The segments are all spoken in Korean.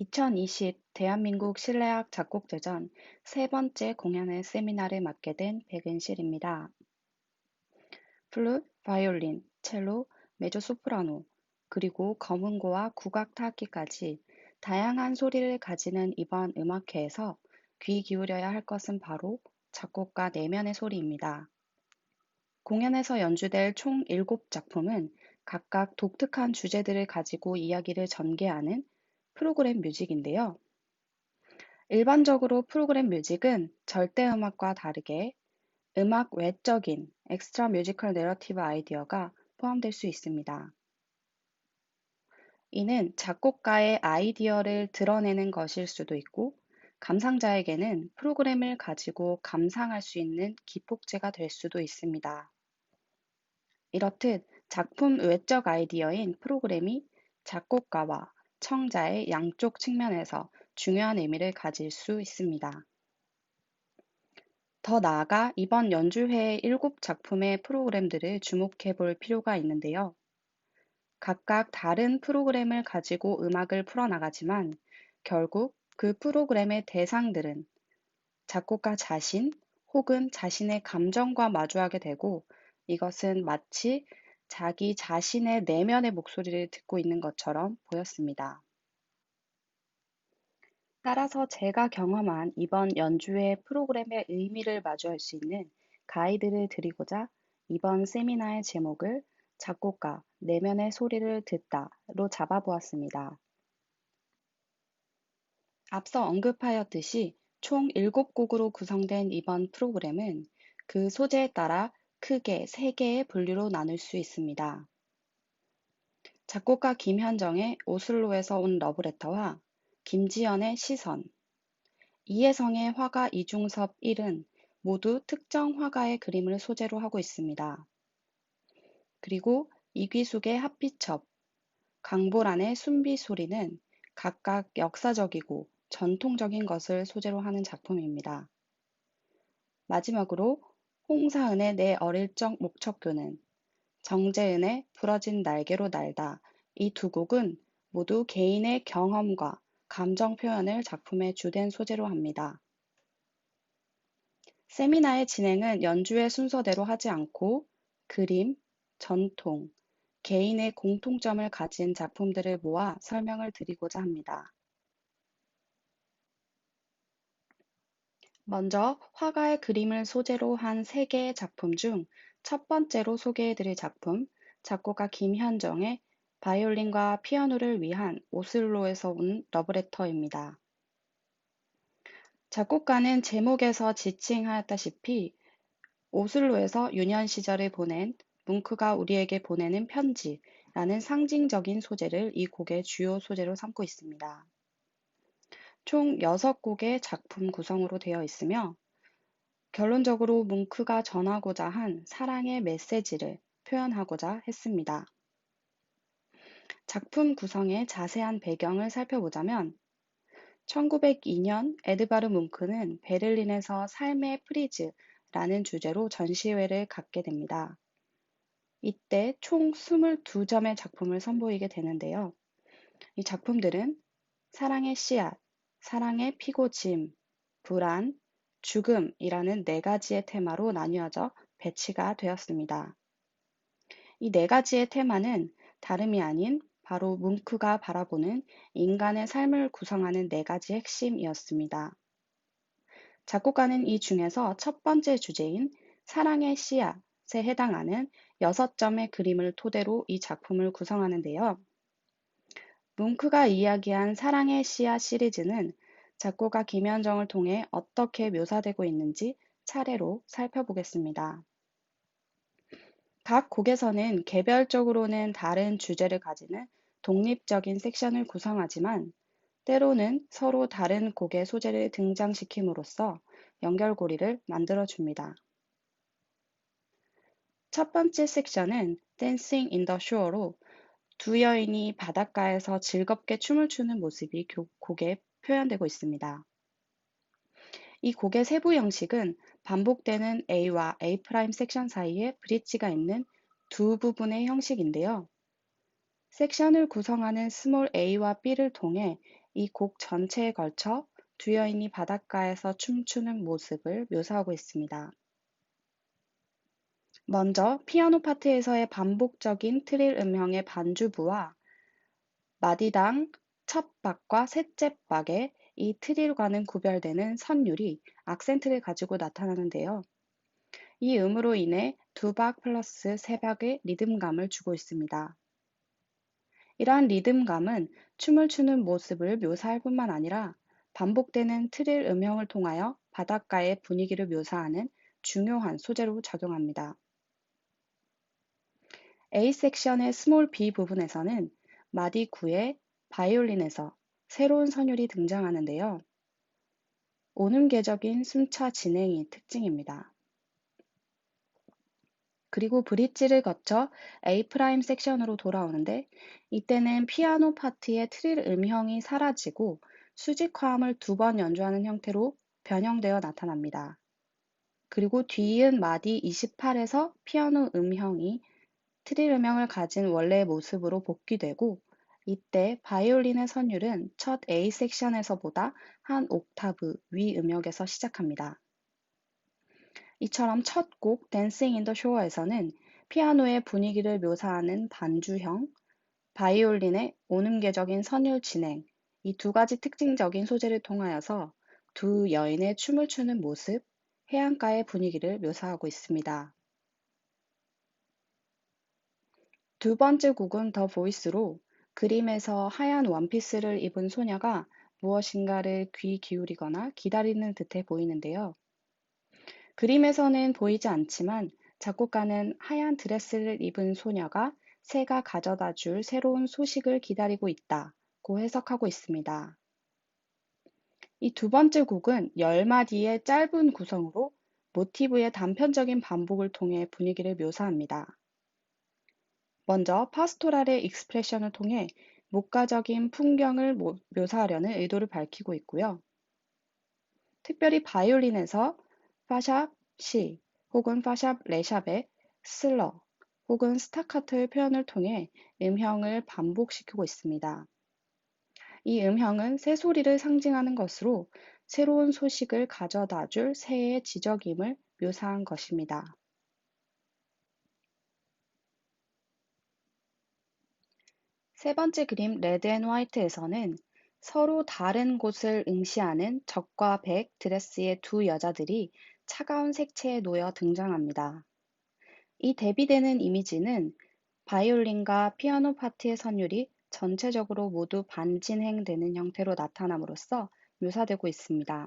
2020 대한민국 실내악 작곡대전 세 번째 공연의 세미나를 맡게 된 백은실입니다. 플룻, 바이올린, 첼로, 메조소프라노, 그리고 검은고와 국악 타악기까지 다양한 소리를 가지는 이번 음악회에서 귀 기울여야 할 것은 바로 작곡가 내면의 소리입니다. 공연에서 연주될 총 7작품은 각각 독특한 주제들을 가지고 이야기를 전개하는 프로그램 뮤직인데요. 일반적으로 프로그램 뮤직은 절대음악과 다르게 음악 외적인 엑스트라 뮤지컬 내러티브 아이디어가 포함될 수 있습니다. 이는 작곡가의 아이디어를 드러내는 것일 수도 있고, 감상자에게는 프로그램을 가지고 감상할 수 있는 기폭제가 될 수도 있습니다. 이렇듯 작품 외적 아이디어인 프로그램이 작곡가와 청자의 양쪽 측면에서 중요한 의미를 가질 수 있습니다. 더 나아가 이번 연주회의 7작품의 프로그램들을 주목해 볼 필요가 있는데요. 각각 다른 프로그램을 가지고 음악을 풀어나가지만 결국 그 프로그램의 대상들은 작곡가 자신 혹은 자신의 감정과 마주하게 되고, 이것은 마치 자기 자신의 내면의 목소리를 듣고 있는 것처럼 보였습니다. 따라서 제가 경험한 이번 연주회 프로그램의 의미를 마주할 수 있는 가이드를 드리고자 이번 세미나의 제목을 작곡가 내면의 소리를 듣다로 잡아보았습니다. 앞서 언급하였듯이 총 7곡으로 구성된 이번 프로그램은 그 소재에 따라 크게 3개의 분류로 나눌 수 있습니다. 작곡가 김현정의 오슬로에서 온 러브레터와 김지연의 시선, 이혜성의 화가 이중섭 1은 모두 특정 화가의 그림을 소재로 하고 있습니다. 그리고 이귀숙의 핫피첩, 강보란의 숨비소리는 각각 역사적이고 전통적인 것을 소재로 하는 작품입니다. 마지막으로 홍사은의 내 어릴 적 목척교는, 정재은의 부러진 날개로 날다, 이 두 곡은 모두 개인의 경험과 감정 표현을 작품의 주된 소재로 합니다. 세미나의 진행은 연주의 순서대로 하지 않고 그림, 전통, 개인의 공통점을 가진 작품들을 모아 설명을 드리고자 합니다. 먼저 화가의 그림을 소재로 한 3개의 작품 중 첫 번째로 소개해드릴 작품, 작곡가 김현정의 바이올린과 피아노를 위한 오슬로에서 온 러브레터입니다. 작곡가는 제목에서 지칭하였다시피 오슬로에서 유년 시절을 보낸 뭉크가 우리에게 보내는 편지라는 상징적인 소재를 이 곡의 주요 소재로 삼고 있습니다. 총 6곡의 작품 구성으로 되어 있으며, 결론적으로 뭉크가 전하고자 한 사랑의 메시지를 표현하고자 했습니다. 작품 구성의 자세한 배경을 살펴보자면 1902년 에드바르 뭉크는 베를린에서 삶의 프리즈라는 주제로 전시회를 갖게 됩니다. 이때 총 22점의 작품을 선보이게 되는데요. 이 작품들은 사랑의 씨앗, 사랑의 피고짐, 불안, 죽음이라는 4가지의 테마로 나뉘어져 배치가 되었습니다. 이 4가지의 테마는 다름이 아닌 바로 뭉크가 바라보는 인간의 삶을 구성하는 4가지 핵심이었습니다. 작곡가는 이 중에서 첫 번째 주제인 사랑의 씨앗에 해당하는 6점의 그림을 토대로 이 작품을 구성하는데요. 뭉크가 이야기한 사랑의 씨앗 시리즈는 작곡가 김현정을 통해 어떻게 묘사되고 있는지 차례로 살펴보겠습니다. 각 곡에서는 개별적으로는 다른 주제를 가지는 독립적인 섹션을 구성하지만, 때로는 서로 다른 곡의 소재를 등장시킴으로써 연결고리를 만들어줍니다. 첫 번째 섹션은 Dancing in the Shore로 두 여인이 바닷가에서 즐겁게 춤을 추는 모습이 곡에 표현되고 있습니다. 이 곡의 세부 형식은 반복되는 A와 A' 섹션 사이에 브릿지가 있는 두 부분의 형식인데요. 섹션을 구성하는 스몰 a와 b를 통해 이 곡 전체에 걸쳐 두 여인이 바닷가에서 춤추는 모습을 묘사하고 있습니다. 먼저 피아노 파트에서의 반복적인 트릴 음형의 반주부와 마디당 첫 박과 셋째 박의 이 트릴과는 구별되는 선율이 악센트를 가지고 나타나는데요. 이 음으로 인해 두 박 플러스 세 박의 리듬감을 주고 있습니다. 이러한 리듬감은 춤을 추는 모습을 묘사할 뿐만 아니라 반복되는 트릴 음형을 통하여 바닷가의 분위기를 묘사하는 중요한 소재로 작용합니다. A 섹션의 스몰 B 부분에서는 마디 9의 바이올린에서 새로운 선율이 등장하는데요. 오음계적인 숨차 진행이 특징입니다. 그리고 브릿지를 거쳐 A 프라임 섹션으로 돌아오는데 이때는 피아노 파트의 트릴 음형이 사라지고 수직화음을 두 번 연주하는 형태로 변형되어 나타납니다. 그리고 뒤이은 마디 28에서 피아노 음형이 트릴 음형을 가진 원래의 모습으로 복귀되고 이때 바이올린의 선율은 첫 A 섹션에서보다 한 옥타브 위 음역에서 시작합니다. 이처럼 첫 곡 댄싱 인 더 쇼어에서는 피아노의 분위기를 묘사하는 반주형, 바이올린의 오음계적인 선율 진행, 이 두 가지 특징적인 소재를 통하여서 두 여인의 춤을 추는 모습, 해안가의 분위기를 묘사하고 있습니다. 두 번째 곡은 더 보이스로 그림에서 하얀 원피스를 입은 소녀가 무엇인가를 귀 기울이거나 기다리는 듯해 보이는데요. 그림에서는 보이지 않지만 작곡가는 하얀 드레스를 입은 소녀가 새가 가져다 줄 새로운 소식을 기다리고 있다고 해석하고 있습니다. 이 두 번째 곡은 10마디의 짧은 구성으로 모티브의 단편적인 반복을 통해 분위기를 묘사합니다. 먼저 파스토랄의 익스프레션을 통해 목가적인 풍경을 묘사하려는 의도를 밝히고 있고요. 특별히 바이올린에서 파샵 C 혹은 파샵 레샵의 슬러 혹은 스타카토의 표현을 통해 음형을 반복시키고 있습니다. 이 음형은 새소리를 상징하는 것으로 새로운 소식을 가져다 줄 새의 지적임을 묘사한 것입니다. 세 번째 그림 레드 앤 화이트에서는 서로 다른 곳을 응시하는 적과 백 드레스의 두 여자들이 차가운 색채에 놓여 등장합니다. 이 대비되는 이미지는 바이올린과 피아노 파트의 선율이 전체적으로 모두 반진행되는 형태로 나타남으로써 묘사되고 있습니다.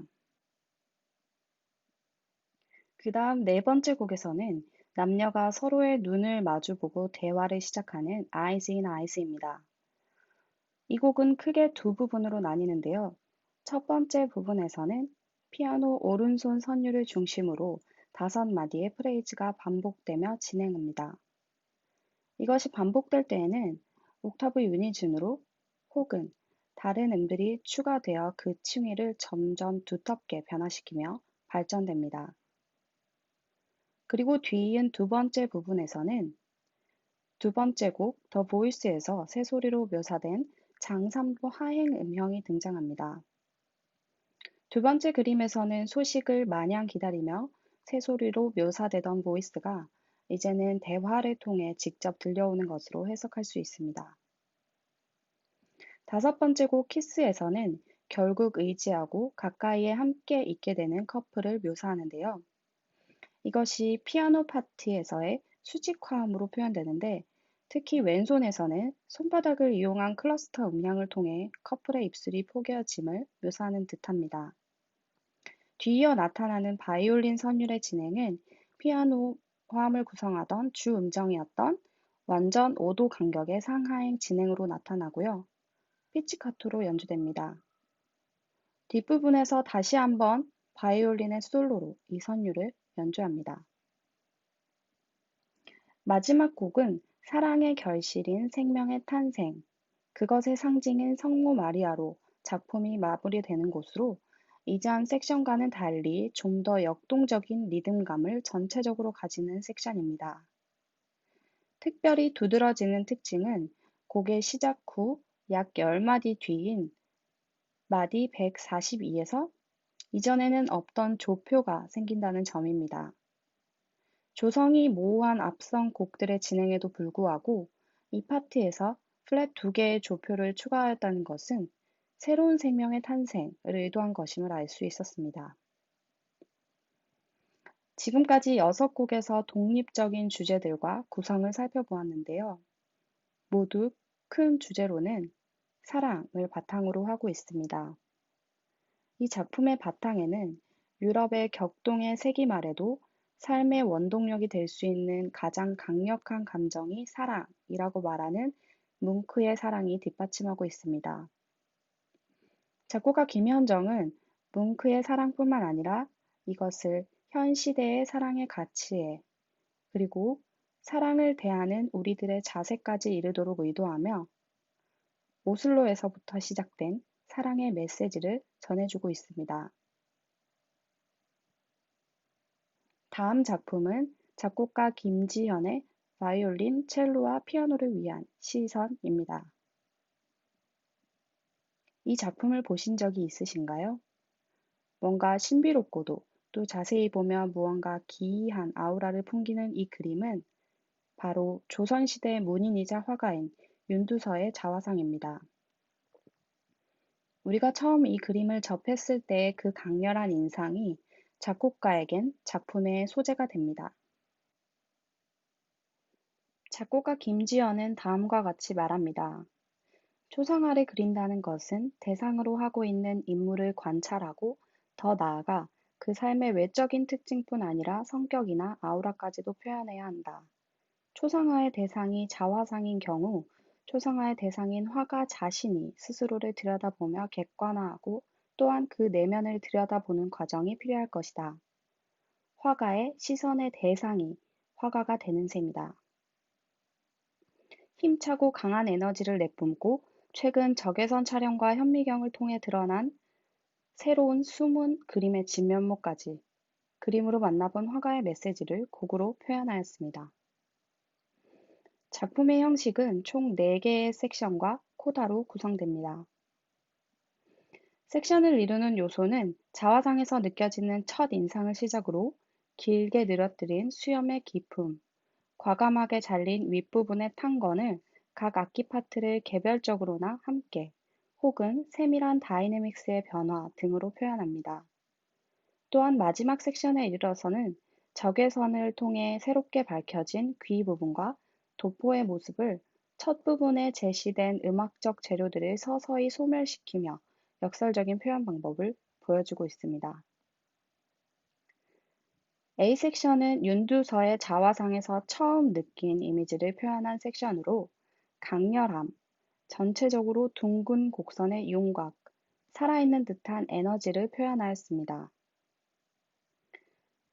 그 다음 네 번째 곡에서는 남녀가 서로의 눈을 마주보고 대화를 시작하는 Eyes in Eyes입니다. 이 곡은 크게 두 부분으로 나뉘는데요. 첫 번째 부분에서는 피아노 오른손 선율을 중심으로 5마디의 프레이즈가 반복되며 진행합니다. 이것이 반복될 때에는 옥타브 유니즌으로 혹은 다른 음들이 추가되어 그 층위를 점점 두텁게 변화시키며 발전됩니다. 그리고 뒤이은 두 번째 부분에서는 두 번째 곡 더 보이스에서 새소리로 묘사된 장삼부 하행 음형이 등장합니다. 두 번째 그림에서는 소식을 마냥 기다리며 새소리로 묘사되던 보이스가 이제는 대화를 통해 직접 들려오는 것으로 해석할 수 있습니다. 다섯 번째 곡 키스에서는 결국 의지하고 가까이에 함께 있게 되는 커플을 묘사하는데요. 이것이 피아노 파트에서의 수직화음으로 표현되는데 특히 왼손에서는 손바닥을 이용한 클러스터 음량을 통해 커플의 입술이 포개어짐을 묘사하는 듯합니다. 뒤이어 나타나는 바이올린 선율의 진행은 피아노 화음을 구성하던 주 음정이었던 완전 5도 간격의 상하행 진행으로 나타나고요. 피치카토로 연주됩니다. 뒷부분에서 다시 한번 바이올린의 솔로로 이 선율을 연주합니다. 마지막 곡은 사랑의 결실인 생명의 탄생, 그것의 상징인 성모 마리아로 작품이 마무리되는 곳으로 이전 섹션과는 달리 좀 더 역동적인 리듬감을 전체적으로 가지는 섹션입니다. 특별히 두드러지는 특징은 곡의 시작 후 약 10마디 뒤인 마디 142에서 이전에는 없던 조표가 생긴다는 점입니다. 조성이 모호한 앞선 곡들의 진행에도 불구하고 이 파트에서 플랫 두 개의 조표를 추가하였다는 것은 새로운 생명의 탄생을 의도한 것임을 알 수 있었습니다. 지금까지 6곡에서 독립적인 주제들과 구성을 살펴보았는데요. 모두 큰 주제로는 사랑을 바탕으로 하고 있습니다. 이 작품의 바탕에는 유럽의 격동의 세기말에도 삶의 원동력이 될 수 있는 가장 강력한 감정이 사랑이라고 말하는 뭉크의 사랑이 뒷받침하고 있습니다. 작곡가 김현정은 뭉크의 사랑뿐만 아니라 이것을 현 시대의 사랑의 가치에 그리고 사랑을 대하는 우리들의 자세까지 이르도록 의도하며 오슬로에서부터 시작된 사랑의 메시지를 전해주고 있습니다. 다음 작품은 작곡가 김지현의 바이올린, 첼로와 피아노를 위한 시선입니다. 이 작품을 보신 적이 있으신가요? 뭔가 신비롭고도 또 자세히 보면 무언가 기이한 아우라를 풍기는 이 그림은 바로 조선시대 문인이자 화가인 윤두서의 자화상입니다. 우리가 처음 이 그림을 접했을 때의 그 강렬한 인상이 작곡가에겐 작품의 소재가 됩니다. 작곡가 김지연은 다음과 같이 말합니다. 초상화를 그린다는 것은 대상으로 하고 있는 인물을 관찰하고 더 나아가 그 삶의 외적인 특징뿐 아니라 성격이나 아우라까지도 표현해야 한다. 초상화의 대상이 자화상인 경우 초상화의 대상인 화가 자신이 스스로를 들여다보며 객관화하고 또한 그 내면을 들여다보는 과정이 필요할 것이다. 화가의 시선의 대상이 화가가 되는 셈이다. 힘차고 강한 에너지를 내뿜고 최근 적외선 촬영과 현미경을 통해 드러난 새로운 숨은 그림의 진면모까지 그림으로 만나본 화가의 메시지를 곡으로 표현하였습니다. 작품의 형식은 총 4개의 섹션과 코다로 구성됩니다. 섹션을 이루는 요소는 자화상에서 느껴지는 첫 인상을 시작으로 길게 늘어뜨린 수염의 기품, 과감하게 잘린 윗부분의 탄건을 각 악기 파트를 개별적으로나 함께 혹은 세밀한 다이내믹스의 변화 등으로 표현합니다. 또한 마지막 섹션에 이르러서는 적외선을 통해 새롭게 밝혀진 귀 부분과 도포의 모습을 첫 부분에 제시된 음악적 재료들을 서서히 소멸시키며 역설적인 표현 방법을 보여주고 있습니다. A 섹션은 윤두서의 자화상에서 처음 느낀 이미지를 표현한 섹션으로 강렬함, 전체적으로 둥근 곡선의 윤곽, 살아있는 듯한 에너지를 표현하였습니다.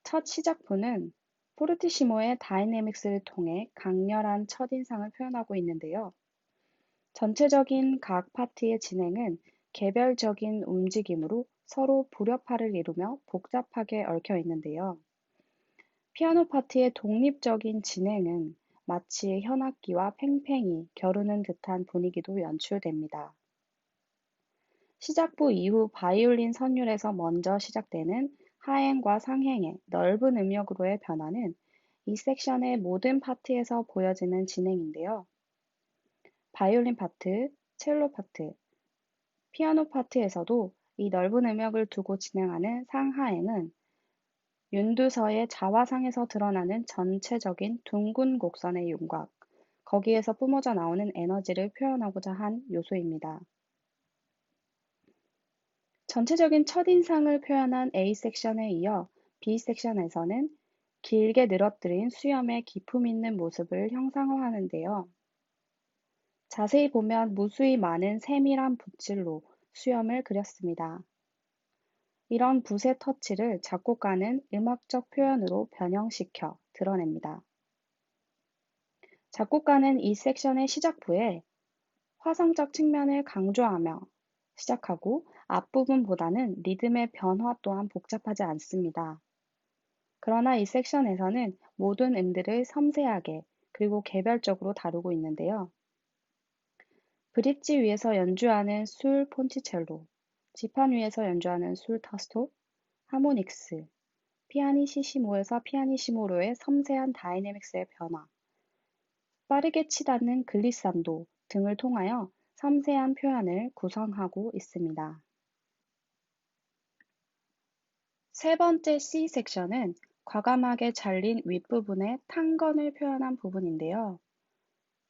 첫 시작부는 포르티시모의 다이내믹스를 통해 강렬한 첫인상을 표현하고 있는데요. 전체적인 각 파트의 진행은 개별적인 움직임으로 서로 불협화를 이루며 복잡하게 얽혀 있는데요. 피아노 파트의 독립적인 진행은 마치 현악기와 팽팽히 겨루는 듯한 분위기도 연출됩니다. 시작부 이후 바이올린 선율에서 먼저 시작되는 하행과 상행의 넓은 음역으로의 변화는 이 섹션의 모든 파트에서 보여지는 진행인데요. 바이올린 파트, 첼로 파트, 피아노 파트에서도 이 넓은 음역을 두고 진행하는 상하행은 윤두서의 자화상에서 드러나는 전체적인 둥근 곡선의 윤곽, 거기에서 뿜어져 나오는 에너지를 표현하고자 한 요소입니다. 전체적인 첫인상을 표현한 A 섹션에 이어 B 섹션에서는 길게 늘어뜨린 수염의 기품 있는 모습을 형상화하는데요. 자세히 보면 무수히 많은 세밀한 붓질로 수염을 그렸습니다. 이런 붓의 터치를 작곡가는 음악적 표현으로 변형시켜 드러냅니다. 작곡가는 이 섹션의 시작부에 화성적 측면을 강조하며 시작하고 앞부분보다는 리듬의 변화 또한 복잡하지 않습니다. 그러나 이 섹션에서는 모든 음들을 섬세하게 그리고 개별적으로 다루고 있는데요. 브릿지 위에서 연주하는 술 폰티첼로, 지판 위에서 연주하는 술타스토, 하모닉스, 피아니시시모에서 피아니시모로의 섬세한 다이내믹스의 변화, 빠르게 치닫는 글리산도 등을 통하여 섬세한 표현을 구성하고 있습니다. 세 번째 C 섹션은 과감하게 잘린 윗부분의 탄건을 표현한 부분인데요.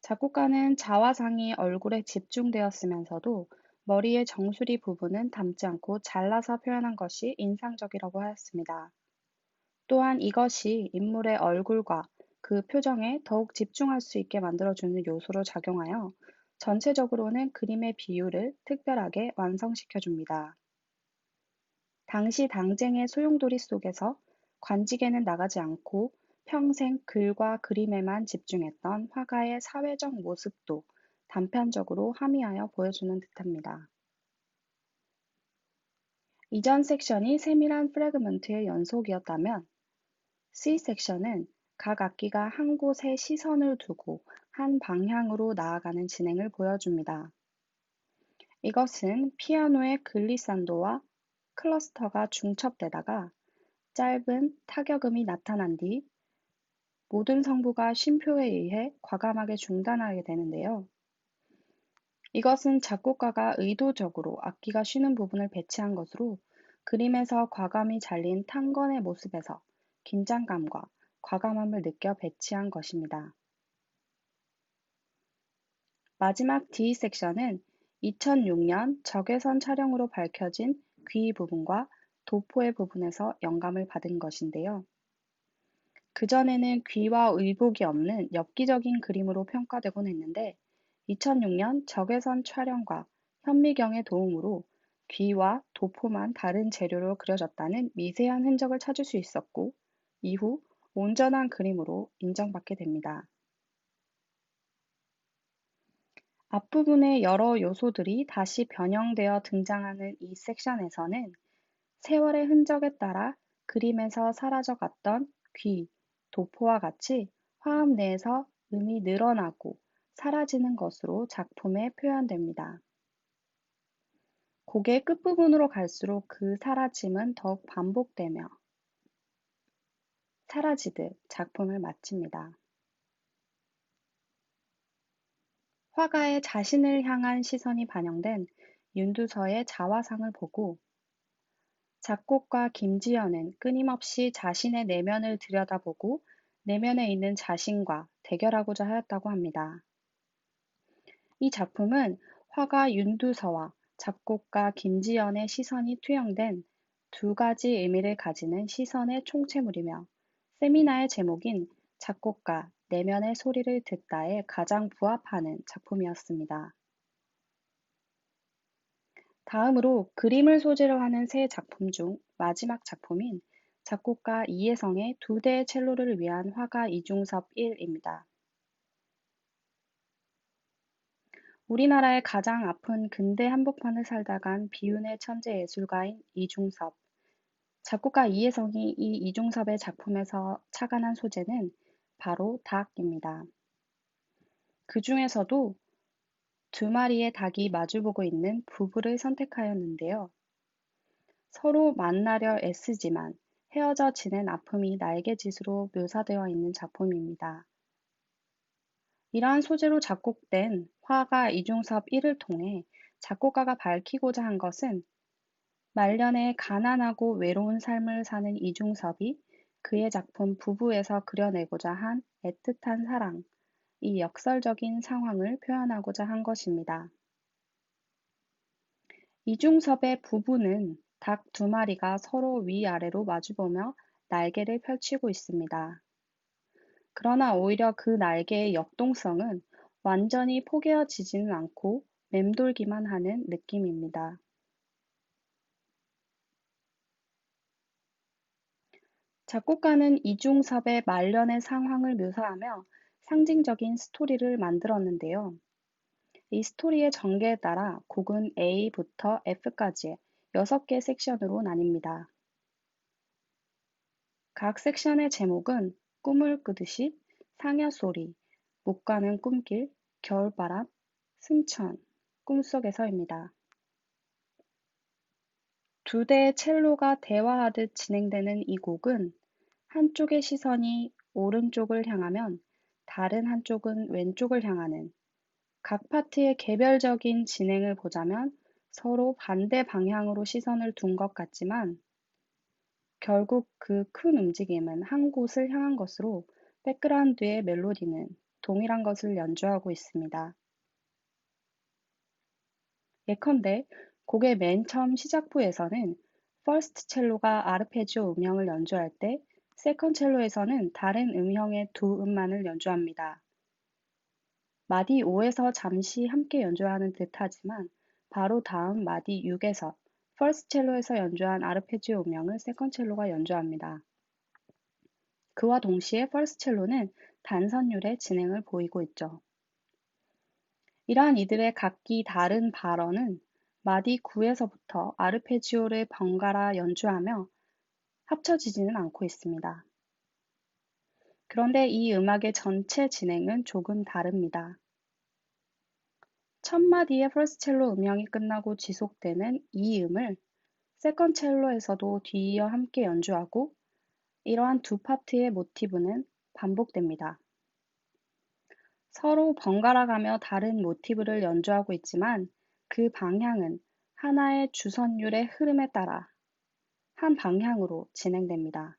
작곡가는 자화상이 얼굴에 집중되었으면서도 머리의 정수리 부분은 담지 않고 잘라서 표현한 것이 인상적이라고 하였습니다. 또한 이것이 인물의 얼굴과 그 표정에 더욱 집중할 수 있게 만들어주는 요소로 작용하여 전체적으로는 그림의 비율을 특별하게 완성시켜줍니다. 당시 당쟁의 소용돌이 속에서 관직에는 나가지 않고 평생 글과 그림에만 집중했던 화가의 사회적 모습도 단편적으로 함의하여 보여주는 듯합니다. 이전 섹션이 세밀한 프래그먼트의 연속이었다면 C 섹션은 각 악기가 한 곳에 시선을 두고 한 방향으로 나아가는 진행을 보여줍니다. 이것은 피아노의 글리산도와 클러스터가 중첩되다가 짧은 타격음이 나타난 뒤 모든 성부가 쉼표에 의해 과감하게 중단하게 되는데요. 이것은 작곡가가 의도적으로 악기가 쉬는 부분을 배치한 것으로 그림에서 과감히 잘린 탄건의 모습에서 긴장감과 과감함을 느껴 배치한 것입니다. 마지막 D 섹션은 2006년 적외선 촬영으로 밝혀진 귀 부분과 도포의 부분에서 영감을 받은 것인데요. 그전에는 귀와 의복이 없는 엽기적인 그림으로 평가되곤 했는데 2006년 적외선 촬영과 현미경의 도움으로 귀와 도포만 다른 재료로 그려졌다는 미세한 흔적을 찾을 수 있었고 이후 온전한 그림으로 인정받게 됩니다. 앞부분의 여러 요소들이 다시 변형되어 등장하는 이 섹션에서는 세월의 흔적에 따라 그림에서 사라져갔던 귀, 도포와 같이 화음 내에서 음이 늘어나고 사라지는 것으로 작품에 표현됩니다. 곡의 끝부분으로 갈수록 그 사라짐은 더욱 반복되며 사라지듯 작품을 마칩니다. 화가의 자신을 향한 시선이 반영된 윤두서의 자화상을 보고 작곡가 김지연은 끊임없이 자신의 내면을 들여다보고 내면에 있는 자신과 대결하고자 하였다고 합니다. 이 작품은 화가 윤두서와 작곡가 김지연의 시선이 투영된 두 가지 의미를 가지는 시선의 총체물이며 세미나의 제목인 작곡가 내면의 소리를 듣다에 가장 부합하는 작품이었습니다. 다음으로 그림을 소재로 하는 세 작품 중 마지막 작품인 작곡가 이혜성의 두 대의 첼로를 위한 화가 이중섭 1입니다. 우리나라의 가장 아픈 근대 한복판을 살다 간 비운의 천재 예술가인 이중섭. 작곡가 이혜성이 이 이중섭의 작품에서 착안한 소재는 바로 닭입니다. 그 중에서도 두 마리의 닭이 마주보고 있는 부부를 선택하였는데요. 서로 만나려 애쓰지만 헤어져 지낸 아픔이 날개짓으로 묘사되어 있는 작품입니다. 이러한 소재로 작곡된 화가 이중섭 1을 통해 작곡가가 밝히고자 한 것은 말년에 가난하고 외로운 삶을 사는 이중섭이 그의 작품 부부에서 그려내고자 한 애틋한 사랑, 이 역설적인 상황을 표현하고자 한 것입니다. 이중섭의 부부는 닭 두 마리가 서로 위아래로 마주보며 날개를 펼치고 있습니다. 그러나 오히려 그 날개의 역동성은 완전히 포개어지지는 않고 맴돌기만 하는 느낌입니다. 작곡가는 이중섭의 말년의 상황을 묘사하며 상징적인 스토리를 만들었는데요. 이 스토리의 전개에 따라 곡은 A부터 F까지의 6개 섹션으로 나뉩니다. 각 섹션의 제목은 꿈을 꾸듯이, 상여소리, 못 가는 꿈길, 겨울바람, 승천, 꿈속에서입니다. 두 대의 첼로가 대화하듯 진행되는 이 곡은 한쪽의 시선이 오른쪽을 향하면 다른 한쪽은 왼쪽을 향하는 각 파트의 개별적인 진행을 보자면 서로 반대 방향으로 시선을 둔 것 같지만 결국 그 큰 움직임은 한 곳을 향한 것으로 백그라운드의 멜로디는 동일한 것을 연주하고 있습니다. 예컨대 곡의 맨 처음 시작부에서는 퍼스트 첼로가 아르페지오 음형을 연주할 때 세컨 첼로에서는 다른 음형의 두 음만을 연주합니다. 마디 5에서 잠시 함께 연주하는 듯하지만 바로 다음 마디 6에서 퍼스트 첼로에서 연주한 아르페지오 음형을 세컨 첼로가 연주합니다. 그와 동시에 퍼스트 첼로는 단선율의 진행을 보이고 있죠. 이러한 이들의 각기 다른 발언은 마디 9에서부터 아르페지오를 번갈아 연주하며 합쳐지지는 않고 있습니다. 그런데 이 음악의 전체 진행은 조금 다릅니다. 첫 마디의 퍼스트 첼로 음향이 끝나고 지속되는 이 음을 세컨드 첼로에서도 뒤이어 함께 연주하고 이러한 두 파트의 모티브는 반복됩니다. 서로 번갈아 가며 다른 모티브를 연주하고 있지만 그 방향은 하나의 주선율의 흐름에 따라 한 방향으로 진행됩니다.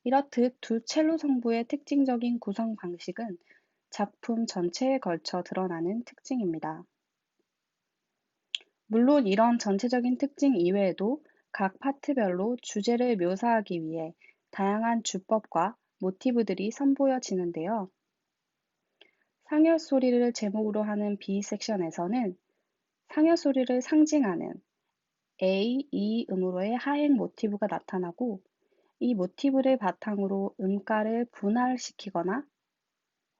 이렇듯 두 첼로 성부의 특징적인 구성 방식은 작품 전체에 걸쳐 드러나는 특징입니다. 물론 이런 전체적인 특징 이외에도 각 파트별로 주제를 묘사하기 위해 다양한 주법과 모티브들이 선보여지는데요. 상여 소리를 제목으로 하는 B 섹션에서는 상여 소리를 상징하는 A, E 음으로의 하행 모티브가 나타나고 이 모티브를 바탕으로 음가를 분할시키거나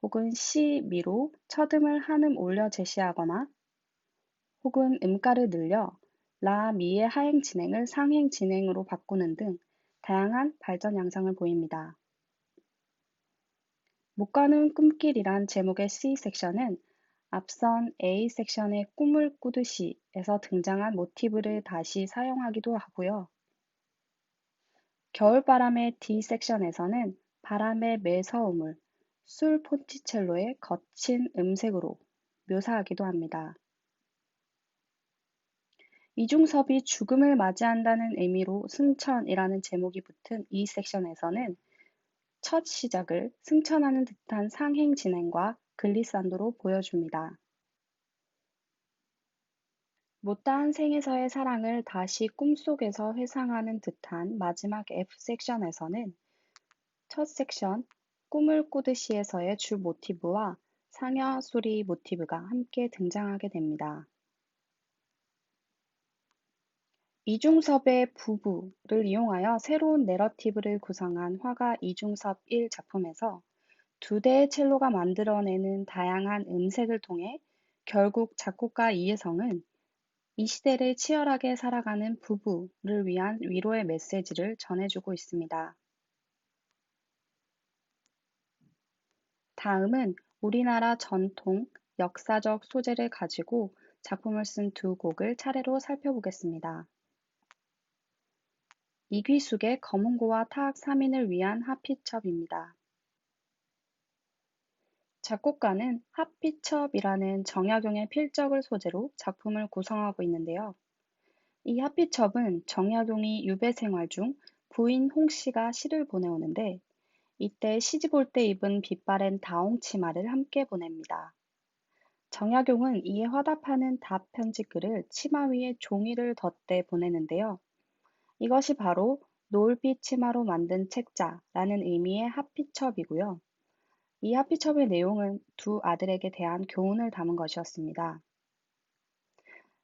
혹은 C, 미로 첫음을 한 음 올려 제시하거나 혹은 음가를 늘려 라, 미의 하행 진행을 상행 진행으로 바꾸는 등 다양한 발전 양상을 보입니다. 못 가는 꿈길이란 제목의 C 섹션은 앞선 A 섹션의 꿈을 꾸듯이에서 등장한 모티브를 다시 사용하기도 하고요. 겨울바람의 D 섹션에서는 바람의 매서움을 술 폰티첼로의 거친 음색으로 묘사하기도 합니다. 이중섭이 죽음을 맞이한다는 의미로 승천이라는 제목이 붙은 이 섹션에서는 첫 시작을 승천하는 듯한 상행 진행과 글리산도로 보여줍니다. 못다한 생에서의 사랑을 다시 꿈속에서 회상하는 듯한 마지막 F 섹션에서는 첫 섹션 꿈을 꾸듯이에서의 주 모티브와 상여 소리 모티브가 함께 등장하게 됩니다. 이중섭의 부부를 이용하여 새로운 내러티브를 구성한 화가 이중섭 1 작품에서 두 대의 첼로가 만들어내는 다양한 음색을 통해 결국 작곡가 이혜성은 이 시대를 치열하게 살아가는 부부를 위한 위로의 메시지를 전해주고 있습니다. 다음은 우리나라 전통, 역사적 소재를 가지고 작품을 쓴 두 곡을 차례로 살펴보겠습니다. 이귀숙의 검은고와 타악 3인을 위한 하피첩입니다. 작곡가는 하피첩이라는 정약용의 필적을 소재로 작품을 구성하고 있는데요. 이 하피첩은 정약용이 유배 생활 중 부인 홍씨가 시를 보내오는데 이때 시집 올 때 입은 빛바랜 다홍 치마를 함께 보냅니다. 정약용은 이에 화답하는 답 편지글을 치마 위에 종이를 덧대 보내는데요. 이것이 바로 노을빛 치마로 만든 책자라는 의미의 하피첩이고요. 이 하피첩의 내용은 두 아들에게 대한 교훈을 담은 것이었습니다.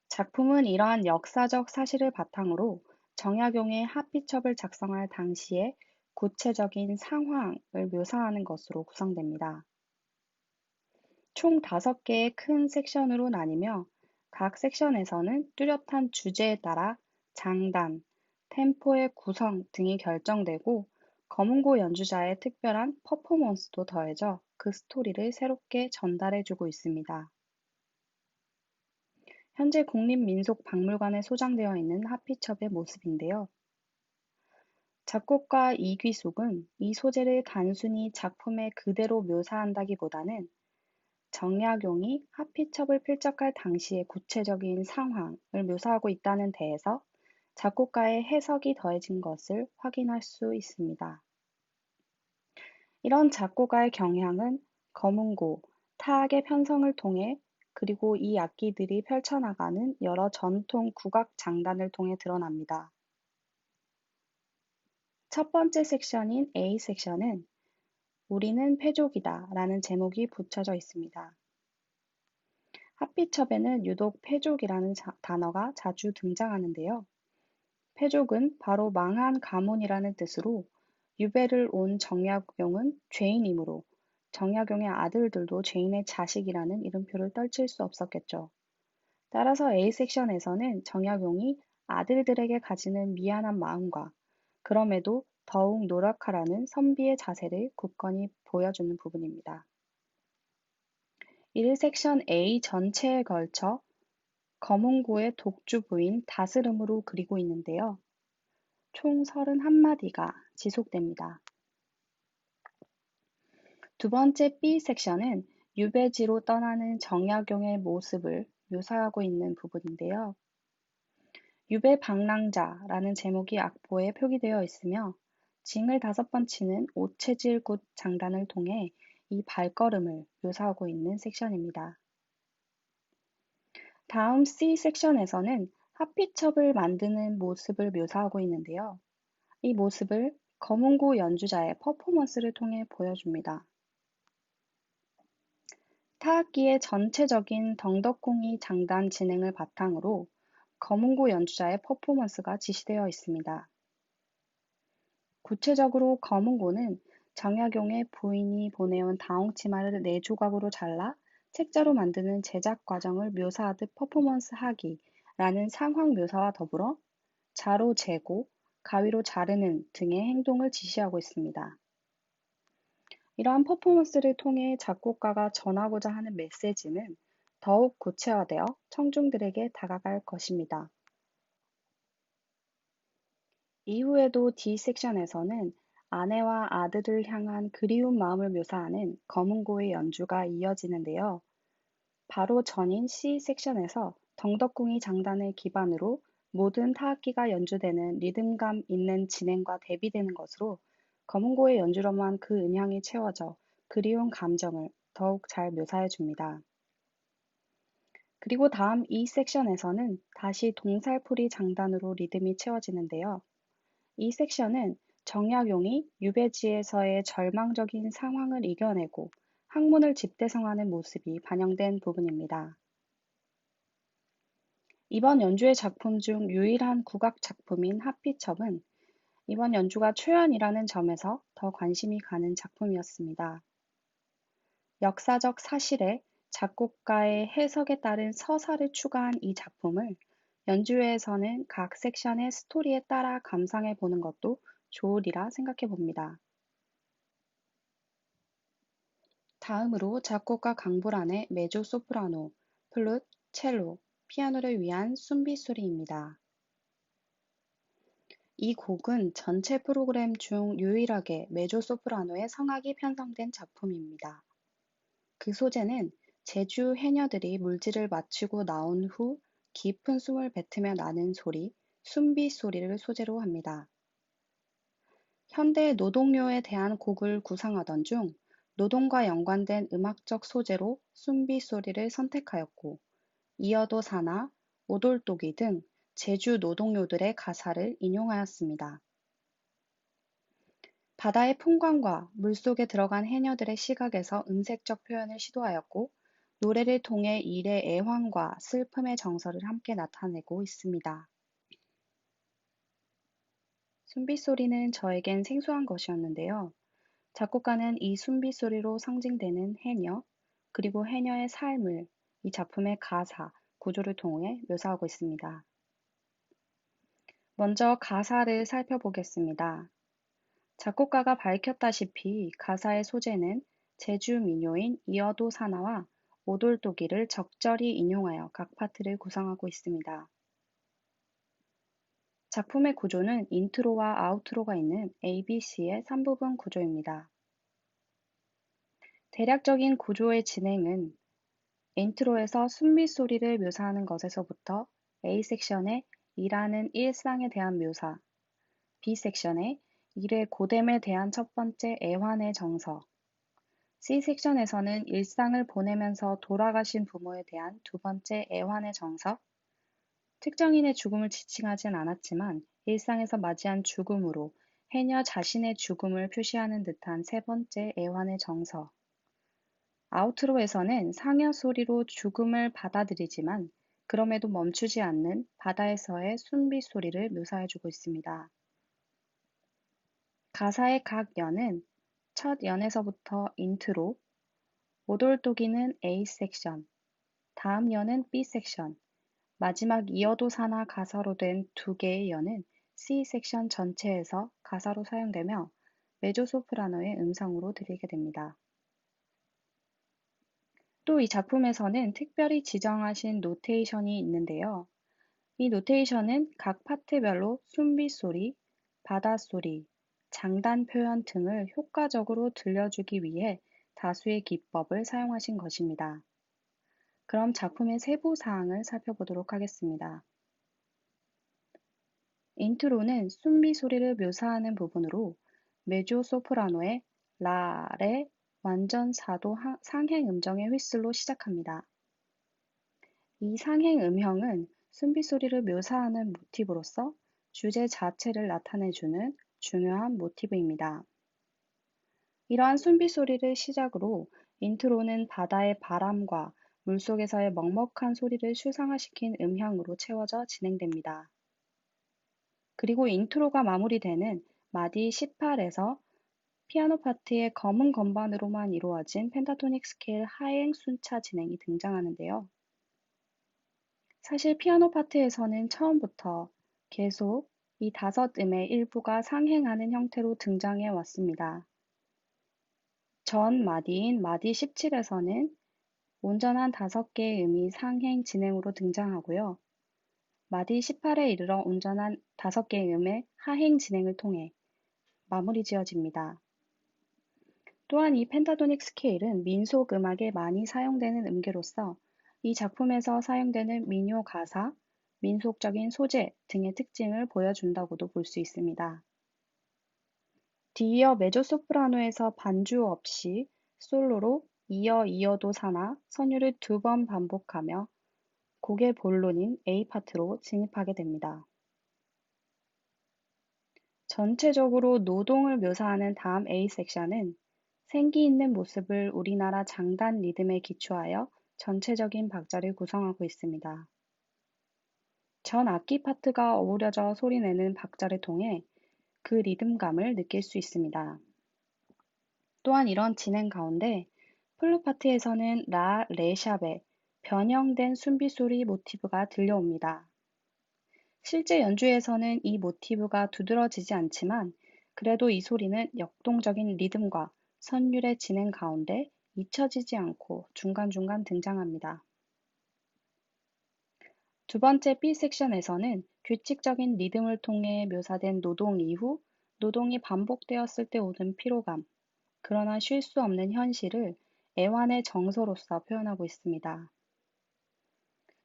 작품은 이러한 역사적 사실을 바탕으로 정약용의 하피첩을 작성할 당시의 구체적인 상황을 묘사하는 것으로 구성됩니다. 총 5개의 큰 섹션으로 나뉘며 각 섹션에서는 뚜렷한 주제에 따라 장단, 템포의 구성 등이 결정되고 검은고 연주자의 특별한 퍼포먼스도 더해져 그 스토리를 새롭게 전달해주고 있습니다. 현재 국립민속박물관에 소장되어 있는 하피첩의 모습인데요. 작곡가 이귀숙은 이 소재를 단순히 작품에 그대로 묘사한다기보다는 정약용이 하피첩을 필적할 당시의 구체적인 상황을 묘사하고 있다는 데에서 작곡가의 해석이 더해진 것을 확인할 수 있습니다. 이런 작곡가의 경향은 검은고, 타악의 편성을 통해 그리고 이 악기들이 펼쳐나가는 여러 전통 국악 장단을 통해 드러납니다. 첫 번째 섹션인 A 섹션은 우리는 패족이다 라는 제목이 붙여져 있습니다. 하피첩에는 유독 패족이라는 단어가 자주 등장하는데요. 패족은 바로 망한 가문이라는 뜻으로 유배를 온 정약용은 죄인이므로 정약용의 아들들도 죄인의 자식이라는 이름표를 떨칠 수 없었겠죠. 따라서 A 섹션에서는 정약용이 아들들에게 가지는 미안한 마음과 그럼에도 더욱 노력하라는 선비의 자세를 굳건히 보여주는 부분입니다. 1 섹션 A 전체에 걸쳐 검은고의 독주 부인 다스름으로 그리고 있는데요. 총 31마디가 지속됩니다. 두 번째 B 섹션은 유배지로 떠나는 정약용의 모습을 묘사하고 있는 부분인데요. 유배 방랑자라는 제목이 악보에 표기되어 있으며 징을 5번 치는 오체질굿 장단을 통해 이 발걸음을 묘사하고 있는 섹션입니다. 다음 C 섹션에서는 하피첩을 만드는 모습을 묘사하고 있는데요. 이 모습을 검은고 연주자의 퍼포먼스를 통해 보여줍니다. 타악기의 전체적인 덩덕콩이 장단 진행을 바탕으로 검은고 연주자의 퍼포먼스가 지시되어 있습니다. 구체적으로 검은고는 정약용의 부인이 보내온 다홍치마를 4조각으로 잘라 책자로 만드는 제작 과정을 묘사하듯 퍼포먼스 하기라는 상황 묘사와 더불어 자로 재고, 가위로 자르는 등의 행동을 지시하고 있습니다. 이러한 퍼포먼스를 통해 작곡가가 전하고자 하는 메시지는 더욱 구체화되어 청중들에게 다가갈 것입니다. 이후에도 D 섹션에서는 아내와 아들을 향한 그리운 마음을 묘사하는 검은고의 연주가 이어지는데요. 바로 전인 C 섹션에서 덩덕궁이 장단을 기반으로 모든 타악기가 연주되는 리듬감 있는 진행과 대비되는 것으로 검은고의 연주로만 그 음향이 채워져 그리운 감정을 더욱 잘 묘사해 줍니다. 그리고 다음 E 섹션에서는 다시 동살풀이 장단으로 리듬이 채워지는데요. 이 섹션은 정약용이 유배지에서의 절망적인 상황을 이겨내고 학문을 집대성하는 모습이 반영된 부분입니다. 이번 연주의 작품 중 유일한 국악 작품인 하피첩은 이번 연주가 초연이라는 점에서 더 관심이 가는 작품이었습니다. 역사적 사실에 작곡가의 해석에 따른 서사를 추가한 이 작품을 연주회에서는 각 섹션의 스토리에 따라 감상해 보는 것도 좋으리라 생각해 봅니다. 다음으로 작곡가 강보란의 메조 소프라노, 플룻, 첼로, 피아노를 위한 순빗소리입니다. 이 곡은 전체 프로그램 중 유일하게 메조 소프라노의 성악이 편성된 작품입니다. 그 소재는 제주 해녀들이 물질을 마치고 나온 후 깊은 숨을 뱉으며 나는 소리, 숨빗 소리를 소재로 합니다. 현대 노동요에 대한 곡을 구상하던 중 노동과 연관된 음악적 소재로 숨빗 소리를 선택하였고, 이어도 사나, 오돌독이 등 제주 노동요들의 가사를 인용하였습니다. 바다의 풍광과 물속에 들어간 해녀들의 시각에서 음색적 표현을 시도하였고, 노래를 통해 일의 애환과 슬픔의 정서를 함께 나타내고 있습니다. 숨빗소리는 저에겐 생소한 것이었는데요. 작곡가는 이 숨빗소리로 상징되는 해녀, 그리고 해녀의 삶을 이 작품의 가사, 구조를 통해 묘사하고 있습니다. 먼저 가사를 살펴보겠습니다. 작곡가가 밝혔다시피 가사의 소재는 제주 민요인 이어도 사나와 오돌토기를 적절히 인용하여 각 파트를 구성하고 있습니다. 작품의 구조는 인트로와 아우트로가 있는 ABC의 3부분 구조입니다. 대략적인 구조의 진행은 인트로에서 숨빗소리를 묘사하는 것에서부터 A 섹션의 일하는 일상에 대한 묘사, B 섹션의 일의 고됨에 대한 첫 번째 애환의 정서, C 섹션에서는 일상을 보내면서 돌아가신 부모에 대한 두 번째 애환의 정서, 특정인의 죽음을 지칭하진 않았지만 일상에서 맞이한 죽음으로 해녀 자신의 죽음을 표시하는 듯한 세 번째 애환의 정서, 아우트로에서는 상여 소리로 죽음을 받아들이지만 그럼에도 멈추지 않는 바다에서의 숨빗소리를 묘사해주고 있습니다. 가사의 각 연은 첫 연에서부터 인트로, 오돌토기는 A 섹션, 다음 연은 B 섹션, 마지막 이어도 사나 가사로 된 두 개의 연은 C 섹션 전체에서 가사로 사용되며 메조소프라노의 음성으로 들리게 됩니다. 또 이 작품에서는 특별히 지정하신 노테이션이 있는데요. 이 노테이션은 각 파트별로 숨빗소리, 바다소리, 장단 표현 등을 효과적으로 들려주기 위해 다수의 기법을 사용하신 것입니다. 그럼 작품의 세부 사항을 살펴보도록 하겠습니다. 인트로는 숨빗소리를 묘사하는 부분으로 메조소프라노의 라의 완전 4도 상행 음정의 휘슬로 시작합니다. 이 상행 음형은 숨빗소리를 묘사하는 모티브로서 주제 자체를 나타내주는 중요한 모티브입니다. 이러한 숨빗소리를 시작으로 인트로는 바다의 바람과 물속에서의 먹먹한 소리를 추상화시킨 음향으로 채워져 진행됩니다. 그리고 인트로가 마무리되는 마디 18에서 피아노 파트의 검은 건반으로만 이루어진 펜타토닉 스케일 하행 순차 진행이 등장하는데요. 사실 피아노 파트에서는 처음부터 계속 이 다섯 음의 일부가 상행하는 형태로 등장해 왔습니다. 전 마디인 마디 17에서는 온전한 5개의 음이 상행 진행으로 등장하고요. 마디 18에 이르러 온전한 5개의 음의 하행 진행을 통해 마무리 지어집니다. 또한 이 펜타토닉 스케일은 민속 음악에 많이 사용되는 음계로서 이 작품에서 사용되는 민요 가사, 민속적인 소재 등의 특징을 보여준다고도 볼 수 있습니다. 뒤이어 메조소프라노에서 반주 없이 솔로로 이어도 사나 선율을 2번 반복하며 곡의 본론인 A 파트로 진입하게 됩니다. 전체적으로 노동을 묘사하는 다음 A 섹션은 생기 있는 모습을 우리나라 장단 리듬에 기초하여 전체적인 박자를 구성하고 있습니다. 전 악기 파트가 어우러져 소리내는 박자를 통해 그 리듬감을 느낄 수 있습니다. 또한 이런 진행 가운데 플루 파트에서는 라, 레샵의 변형된 숨빗소리 모티브가 들려옵니다. 실제 연주에서는 이 모티브가 두드러지지 않지만 그래도 이 소리는 역동적인 리듬과 선율의 진행 가운데 잊혀지지 않고 중간중간 등장합니다. 두 번째 B 섹션에서는 규칙적인 리듬을 통해 묘사된 노동 이후 노동이 반복되었을 때 오는 피로감, 그러나 쉴 수 없는 현실을 애환의 정서로서 표현하고 있습니다.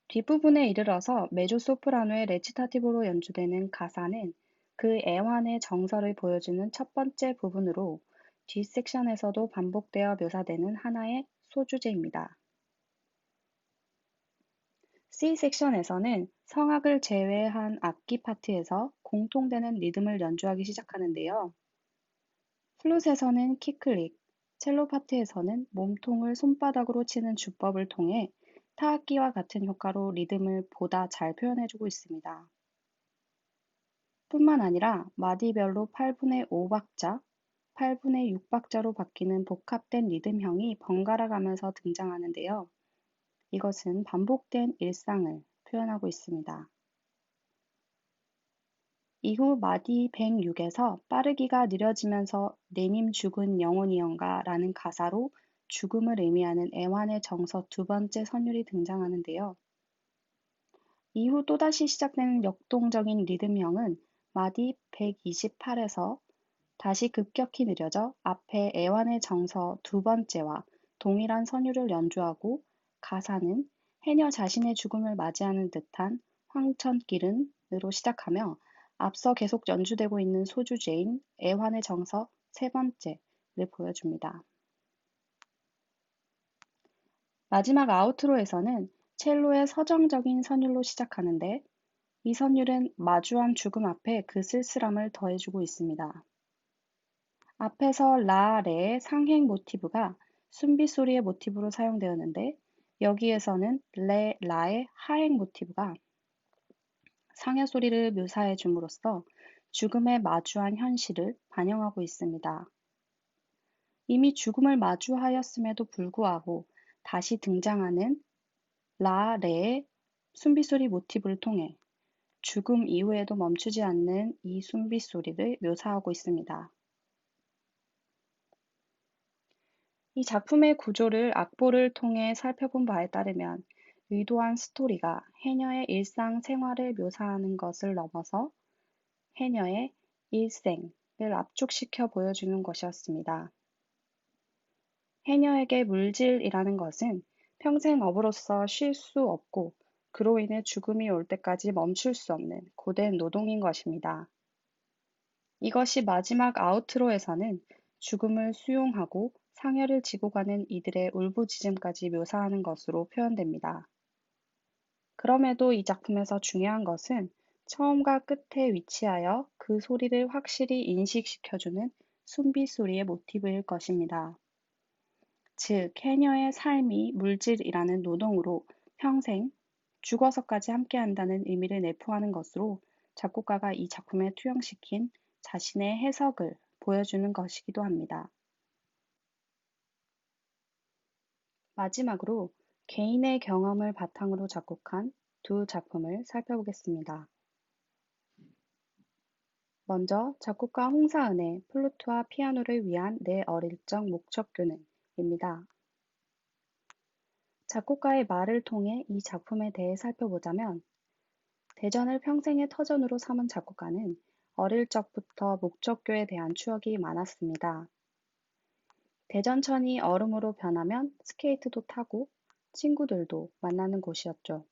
뒷부분에 이르러서 메조소프라노의 레치타티브로 연주되는 가사는 그 애환의 정서를 보여주는 첫 번째 부분으로 뒷 섹션에서도 반복되어 묘사되는 하나의 소주제입니다. C 섹션에서는 성악을 제외한 악기 파트에서 공통되는 리듬을 연주하기 시작하는데요. 플룻에서는 키클릭, 첼로 파트에서는 몸통을 손바닥으로 치는 주법을 통해 타악기와 같은 효과로 리듬을 보다 잘 표현해주고 있습니다. 뿐만 아니라 마디별로 8분의 5박자, 8분의 6박자로 바뀌는 복합된 리듬형이 번갈아 가면서 등장하는데요. 이것은 반복된 일상을 표현하고 있습니다. 이후 마디 106에서 빠르기가 느려지면서 내님 죽은 영혼이언가 라는 가사로 죽음을 의미하는 애환의 정서 두 번째 선율이 등장하는데요. 이후 또다시 시작되는 역동적인 리듬형은 마디 128에서 다시 급격히 느려져 앞에 애완의 정서 두 번째와 동일한 선율을 연주하고 가사는 해녀 자신의 죽음을 맞이하는 듯한 황천길은으로 시작하며 앞서 계속 연주되고 있는 소주제인 애환의 정서 세 번째를 보여줍니다. 마지막 아우트로에서는 첼로의 서정적인 선율로 시작하는데 이 선율은 마주한 죽음 앞에 그 쓸쓸함을 더해주고 있습니다. 앞에서 라, 레의 상행 모티브가 순비 소리의 모티브로 사용되었는데 여기에서는 레, 라의 하행 모티브가 상해 소리를 묘사해 줌으로써 죽음에 마주한 현실을 반영하고 있습니다. 이미 죽음을 마주하였음에도 불구하고 다시 등장하는 라, 레의 순비 소리 모티브를 통해 죽음 이후에도 멈추지 않는 이 순비 소리를 묘사하고 있습니다. 이 작품의 구조를 악보를 통해 살펴본 바에 따르면 의도한 스토리가 해녀의 일상 생활을 묘사하는 것을 넘어서 해녀의 일생을 압축시켜 보여주는 것이었습니다. 해녀에게 물질이라는 것은 평생 업으로서 쉴 수 없고 그로 인해 죽음이 올 때까지 멈출 수 없는 고된 노동인 것입니다. 이것이 마지막 아우트로에서는 죽음을 수용하고 상해를 지고 가는 이들의 울부짖음까지 묘사하는 것으로 표현됩니다. 그럼에도 이 작품에서 중요한 것은 처음과 끝에 위치하여 그 소리를 확실히 인식시켜주는 순비 소리의 모티브일 것입니다. 즉, 해녀의 삶이 물질이라는 노동으로 평생 죽어서까지 함께한다는 의미를 내포하는 것으로 작곡가가 이 작품에 투영시킨 자신의 해석을 보여주는 것이기도 합니다. 마지막으로 개인의 경험을 바탕으로 작곡한 두 작품을 살펴보겠습니다. 먼저 작곡가 홍사은의 플루트와 피아노를 위한 내 어릴 적 목적교는 입니다. 작곡가의 말을 통해 이 작품에 대해 살펴보자면 대전을 평생의 터전으로 삼은 작곡가는 어릴 적부터 목적교에 대한 추억이 많았습니다. 대전천이 얼음으로 변하면 스케이트도 타고 친구들도 만나는 곳이었죠.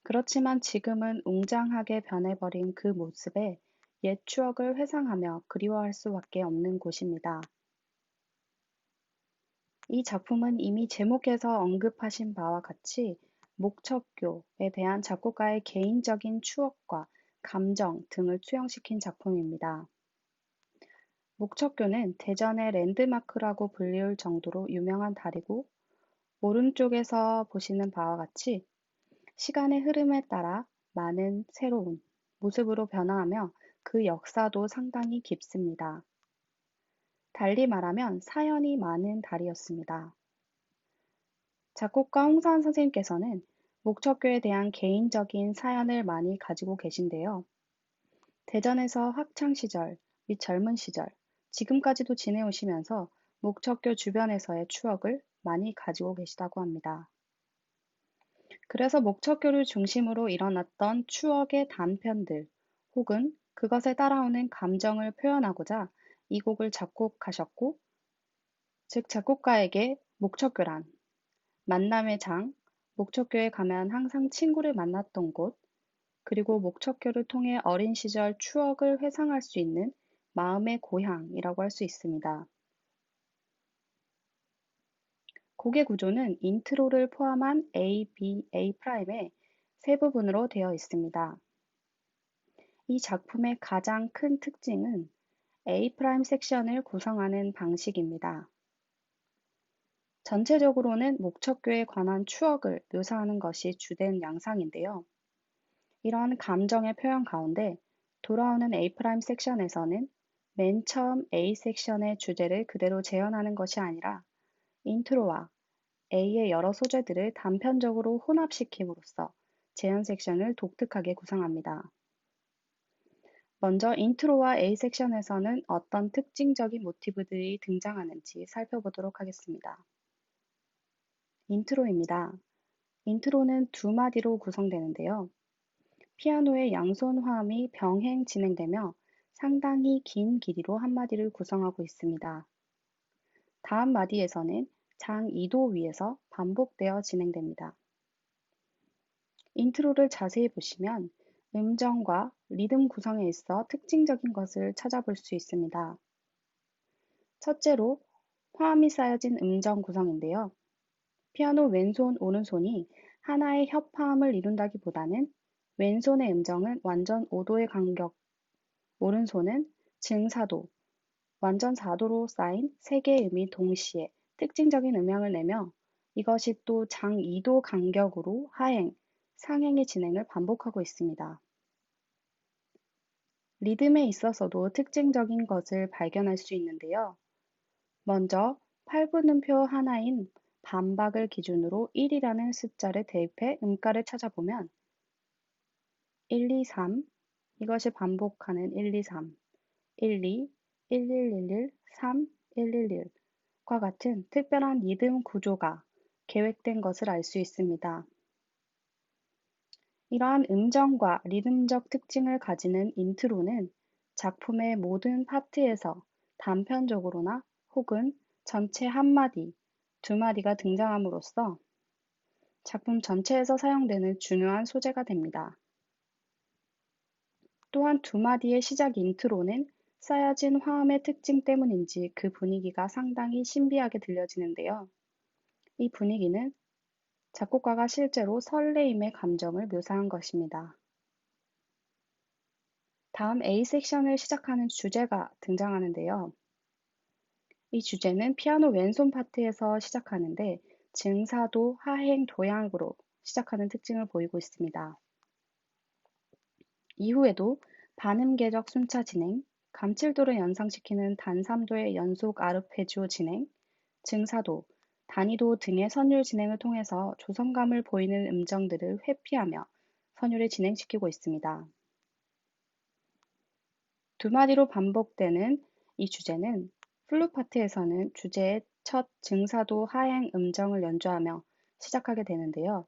그렇지만 지금은 웅장하게 변해버린 그 모습에 옛 추억을 회상하며 그리워할 수밖에 없는 곳입니다. 이 작품은 이미 제목에서 언급하신 바와 같이 목척교에 대한 작곡가의 개인적인 추억과 감정 등을 투영시킨 작품입니다. 목척교는 대전의 랜드마크라고 불리울 정도로 유명한 다리고 오른쪽에서 보시는 바와 같이 시간의 흐름에 따라 많은 새로운 모습으로 변화하며 그 역사도 상당히 깊습니다. 달리 말하면 사연이 많은 다리였습니다. 작곡가 홍사은 선생님께서는 목척교에 대한 개인적인 사연을 많이 가지고 계신데요. 대전에서 학창시절 및 젊은 시절, 지금까지도 지내오시면서 목척교 주변에서의 추억을 많이 가지고 계시다고 합니다. 그래서 목척교를 중심으로 일어났던 추억의 단편들 혹은 그것에 따라오는 감정을 표현하고자 이 곡을 작곡하셨고, 즉 작곡가에게 목척교란 만남의 장, 목척교에 가면 항상 친구를 만났던 곳, 그리고 목척교를 통해 어린 시절 추억을 회상할 수 있는 마음의 고향이라고 할 수 있습니다. 곡의 구조는 인트로를 포함한 A, B, A'의 세 부분으로 되어 있습니다. 이 작품의 가장 큰 특징은 A' 섹션을 구성하는 방식입니다. 전체적으로는 목척교에 관한 추억을 묘사하는 것이 주된 양상인데요. 이러한 감정의 표현 가운데 돌아오는 A' 섹션에서는 맨 처음 A 섹션의 주제를 그대로 재현하는 것이 아니라 인트로와 A의 여러 소재들을 단편적으로 혼합시킴으로써 재현 섹션을 독특하게 구성합니다. 먼저 인트로와 A 섹션에서는 어떤 특징적인 모티브들이 등장하는지 살펴보도록 하겠습니다. 인트로입니다. 인트로는 두 마디로 구성되는데요. 피아노의 양손 화음이 병행 진행되며 상당히 긴 길이로 한 마디를 구성하고 있습니다. 다음 마디에서는 장 2도 위에서 반복되어 진행됩니다. 인트로를 자세히 보시면 음정과 리듬 구성에 있어 특징적인 것을 찾아볼 수 있습니다. 첫째로 화음이 쌓여진 음정 구성인데요. 피아노 왼손, 오른손이 하나의 협화음을 이룬다기보다는 왼손의 음정은 완전 5도의 간격, 오른손은 증4도, 완전 4도로 쌓인 세 개의 음이 동시에 특징적인 음향을 내며 이것이 또 장 2도 간격으로 하행, 상행의 진행을 반복하고 있습니다. 리듬에 있어서도 특징적인 것을 발견할 수 있는데요. 먼저 8분음표 하나인 반박을 기준으로 1이라는 숫자를 대입해 음가를 찾아보면 1, 2, 3 이것이 반복하는 1, 2, 3, 1, 2, 1, 1, 1, 1, 3, 1, 1, 1과 같은 특별한 리듬 구조가 계획된 것을 알 수 있습니다. 이러한 음정과 리듬적 특징을 가지는 인트로는 작품의 모든 파트에서 단편적으로나 혹은 전체 한 마디, 두 마디가 등장함으로써 작품 전체에서 사용되는 중요한 소재가 됩니다. 또한 두 마디의 시작 인트로는 쌓여진 화음의 특징 때문인지 그 분위기가 상당히 신비하게 들려지는데요. 이 분위기는 작곡가가 실제로 설레임의 감정을 묘사한 것입니다. 다음 A 섹션을 시작하는 주제가 등장하는데요. 이 주제는 피아노 왼손 파트에서 시작하는데 증사도 하행 도양으로 시작하는 특징을 보이고 있습니다. 이후에도 반음계적 순차 진행, 감칠도를 연상시키는 단3도의 연속 아르페지오 진행, 증사도, 단위도 등의 선율 진행을 통해서 조성감을 보이는 음정들을 회피하며 선율을 진행시키고 있습니다. 두 마디로 반복되는 이 주제는 플루 파트에서는 주제의 첫 증사도 하행 음정을 연주하며 시작하게 되는데요.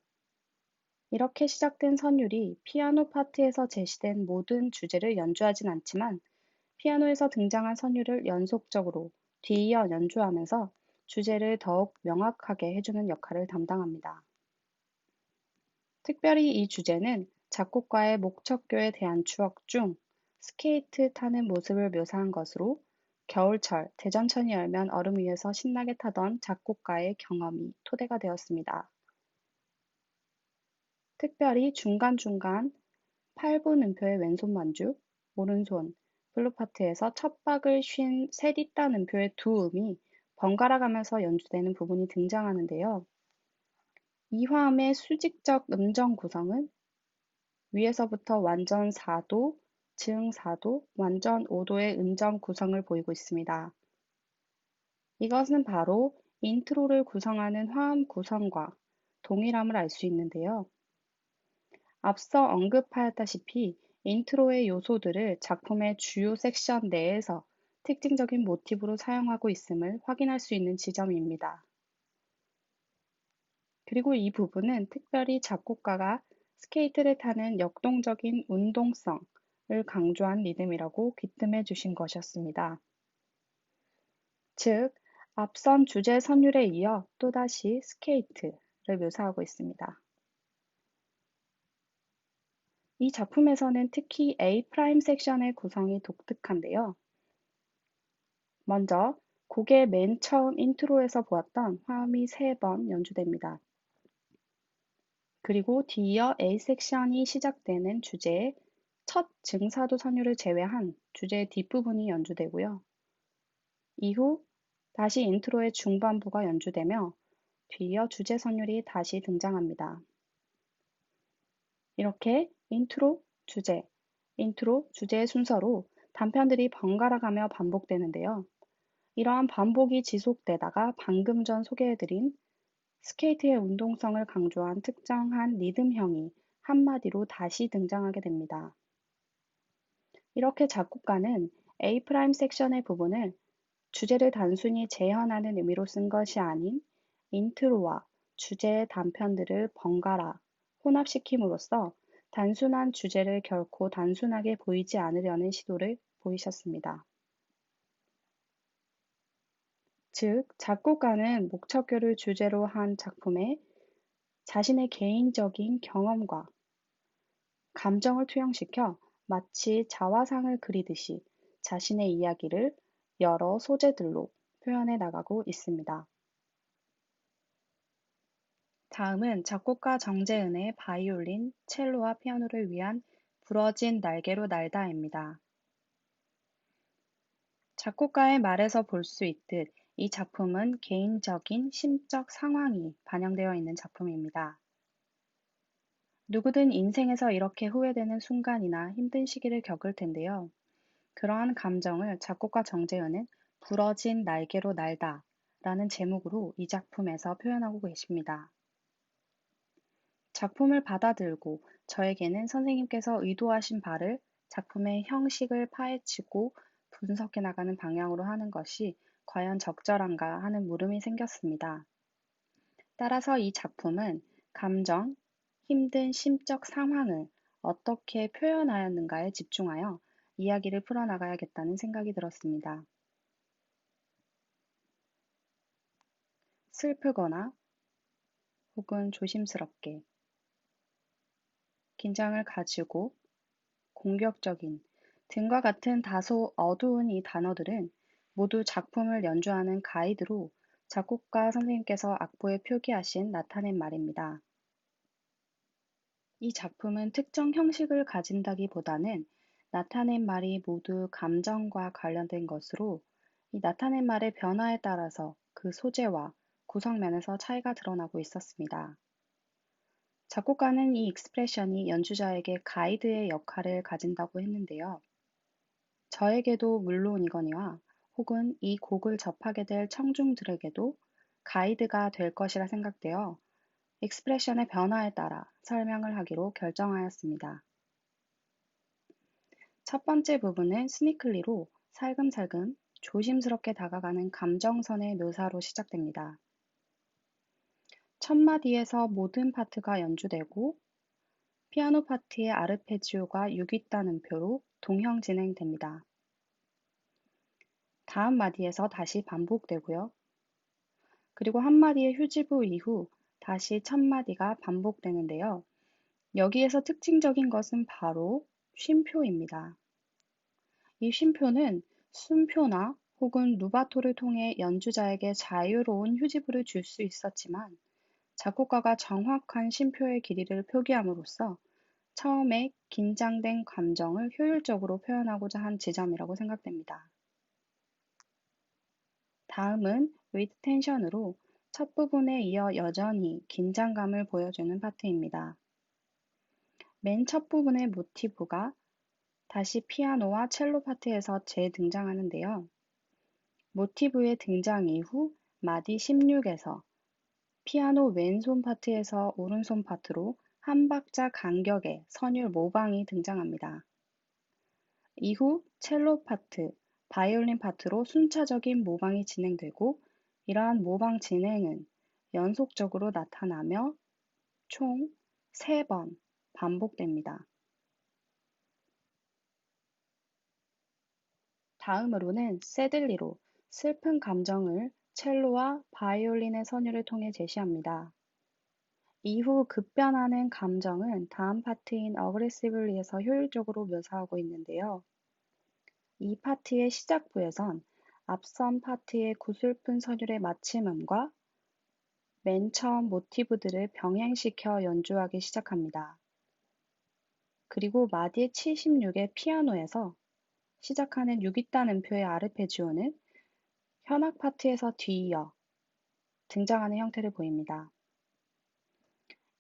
이렇게 시작된 선율이 피아노 파트에서 제시된 모든 주제를 연주하진 않지만 피아노에서 등장한 선율을 연속적으로 뒤이어 연주하면서 주제를 더욱 명확하게 해주는 역할을 담당합니다. 특별히 이 주제는 작곡가의 목척교에 대한 추억 중 스케이트 타는 모습을 묘사한 것으로 겨울철 대전천이 열면 얼음 위에서 신나게 타던 작곡가의 경험이 토대가 되었습니다. 특별히 중간중간 8분 음표의 왼손 반주, 오른손, 블루 파트에서 첫 박을 쉰 셋있단 음표의 두 음이 번갈아 가면서 연주되는 부분이 등장하는데요. 이 화음의 수직적 음정 구성은 위에서부터 완전 4도, 증 4도, 완전 5도의 음정 구성을 보이고 있습니다. 이것은 바로 인트로를 구성하는 화음 구성과 동일함을 알 수 있는데요. 앞서 언급하였다시피 인트로의 요소들을 작품의 주요 섹션 내에서 특징적인 모티브로 사용하고 있음을 확인할 수 있는 지점입니다. 그리고 이 부분은 특별히 작곡가가 스케이트를 타는 역동적인 운동성을 강조한 리듬이라고 귀뜸해 주신 것이었습니다. 즉, 앞선 주제 선율에 이어 또다시 스케이트를 묘사하고 있습니다. 이 작품에서는 특히 A' 섹션의 구성이 독특한데요. 먼저 곡의 맨 처음 인트로에서 보았던 화음이 3번 연주됩니다. 그리고 뒤이어 A 섹션이 시작되는 주제의 첫 증사도 선율을 제외한 주제의 뒷부분이 연주되고요. 이후 다시 인트로의 중반부가 연주되며 뒤이어 주제 선율이 다시 등장합니다. 이렇게 인트로, 주제의 순서로 단편들이 번갈아 가며 반복되는데요. 이러한 반복이 지속되다가 방금 전 소개해드린 스케이트의 운동성을 강조한 특정한 리듬형이 한마디로 다시 등장하게 됩니다. 이렇게 작곡가는 A' 섹션의 부분을 주제를 단순히 재현하는 의미로 쓴 것이 아닌 인트로와 주제의 단편들을 번갈아 혼합시킴으로써 단순한 주제를 결코 단순하게 보이지 않으려는 시도를 보이셨습니다. 즉, 작곡가는 목척교를 주제로 한 작품에 자신의 개인적인 경험과 감정을 투영시켜 마치 자화상을 그리듯이 자신의 이야기를 여러 소재들로 표현해 나가고 있습니다. 다음은 작곡가 정재은의 바이올린, 첼로와 피아노를 위한 부러진 날개로 날다입니다. 작곡가의 말에서 볼 수 있듯 이 작품은 개인적인 심적 상황이 반영되어 있는 작품입니다. 누구든 인생에서 이렇게 후회되는 순간이나 힘든 시기를 겪을 텐데요. 그러한 감정을 작곡가 정재은은 부러진 날개로 날다 라는 제목으로 이 작품에서 표현하고 계십니다. 작품을 받아들고 저에게는 선생님께서 의도하신 바를 작품의 형식을 파헤치고 분석해 나가는 방향으로 하는 것이 과연 적절한가 하는 물음이 생겼습니다. 따라서 이 작품은 감정, 힘든 심적 상황을 어떻게 표현하였는가에 집중하여 이야기를 풀어나가야겠다는 생각이 들었습니다. 슬프거나 혹은 조심스럽게, 긴장을 가지고, 공격적인 등과 같은 다소 어두운 이 단어들은 모두 작품을 연주하는 가이드로 작곡가 선생님께서 악보에 표기하신 나타낸 말입니다. 이 작품은 특정 형식을 가진다기보다는 나타낸 말이 모두 감정과 관련된 것으로 이 나타낸 말의 변화에 따라서 그 소재와 구성면에서 차이가 드러나고 있었습니다. 작곡가는 이 익스프레션이 연주자에게 가이드의 역할을 가진다고 했는데요. 저에게도 물론이거니와 혹은 이 곡을 접하게 될 청중들에게도 가이드가 될 것이라 생각되어 익스프레션의 변화에 따라 설명을 하기로 결정하였습니다. 첫 번째 부분은 스니클리로 살금살금 조심스럽게 다가가는 감정선의 묘사로 시작됩니다. 첫 마디에서 모든 파트가 연주되고 피아노 파트의 아르페지오가 6윗단음표로 동형 진행됩니다. 다음 마디에서 다시 반복되고요. 그리고 한 마디의 휴지부 이후 다시 첫 마디가 반복되는데요. 여기에서 특징적인 것은 바로 쉼표입니다. 이 쉼표는 숨표나 혹은 루바토를 통해 연주자에게 자유로운 휴지부를 줄 수 있었지만 작곡가가 정확한 쉼표의 길이를 표기함으로써 처음에 긴장된 감정을 효율적으로 표현하고자 한 지점이라고 생각됩니다. 다음은 with tension으로 첫 부분에 이어 여전히 긴장감을 보여주는 파트입니다. 맨 첫 부분의 모티브가 다시 피아노와 첼로 파트에서 재등장하는데요. 모티브의 등장 이후 마디 16에서 피아노 왼손 파트에서 오른손 파트로 한 박자 간격의 선율 모방이 등장합니다. 이후 첼로 파트, 바이올린 파트로 순차적인 모방이 진행되고 이러한 모방 진행은 연속적으로 나타나며 총 3번 반복됩니다. 다음으로는 새들리로 슬픈 감정을 첼로와 바이올린의 선율을 통해 제시합니다. 이후 급변하는 감정은 다음 파트인 어그레시블리에서 효율적으로 묘사하고 있는데요. 이 파트의 시작부에선 앞선 파트의 구슬픈 선율의 마침음과 맨 처음 모티브들을 병행시켜 연주하기 시작합니다. 그리고 마디 76의 피아노에서 시작하는 6윗단 음표의 아르페지오는 현악 파트에서 뒤이어 등장하는 형태를 보입니다.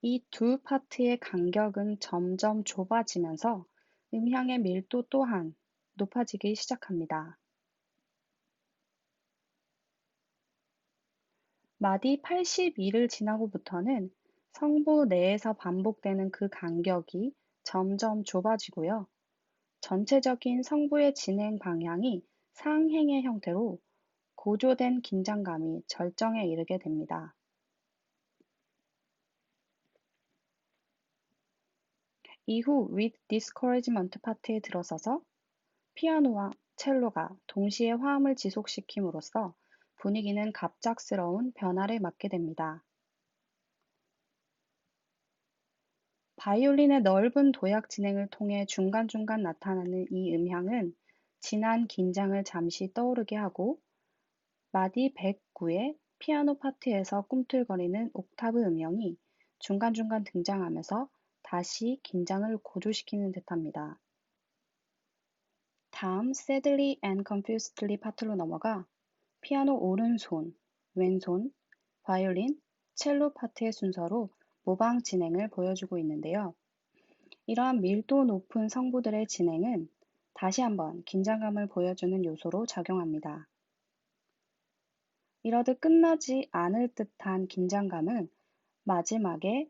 이 두 파트의 간격은 점점 좁아지면서 음향의 밀도 또한 높아지기 시작합니다. 마디 82를 지나고부터는 성부 내에서 반복되는 그 간격이 점점 좁아지고요. 전체적인 성부의 진행 방향이 상행의 형태로 고조된 긴장감이 절정에 이르게 됩니다. 이후 With Discouragement 파트에 들어서서 피아노와 첼로가 동시에 화음을 지속시킴으로써 분위기는 갑작스러운 변화를 맞게 됩니다. 바이올린의 넓은 도약 진행을 통해 중간중간 나타나는 이 음향은 지난 긴장을 잠시 떠오르게 하고 마디 109의 피아노 파트에서 꿈틀거리는 옥타브 음영이 중간중간 등장하면서 다시 긴장을 고조시키는 듯합니다. 다음 Sadly and Confusedly 파트로 넘어가 피아노 오른손, 왼손, 바이올린, 첼로 파트의 순서로 모방 진행을 보여주고 있는데요. 이러한 밀도 높은 성부들의 진행은 다시 한번 긴장감을 보여주는 요소로 작용합니다. 이러듯 끝나지 않을 듯한 긴장감은 마지막에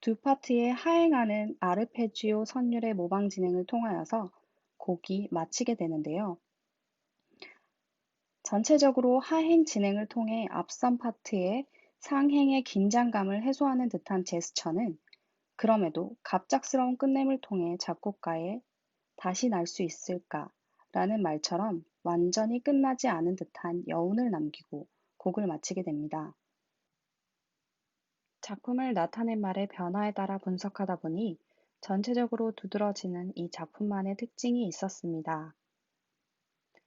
두 파트의 하행하는 아르페지오 선율의 모방 진행을 통하여서 곡이 마치게 되는데요. 전체적으로 하행 진행을 통해 앞선 파트의 상행의 긴장감을 해소하는 듯한 제스처는 그럼에도 갑작스러운 끝냄을 통해 작곡가의 다시 날 수 있을까? 라는 말처럼 완전히 끝나지 않은 듯한 여운을 남기고 곡을 마치게 됩니다. 작품을 나타낸 말의 변화에 따라 분석하다 보니 전체적으로 두드러지는 이 작품만의 특징이 있었습니다.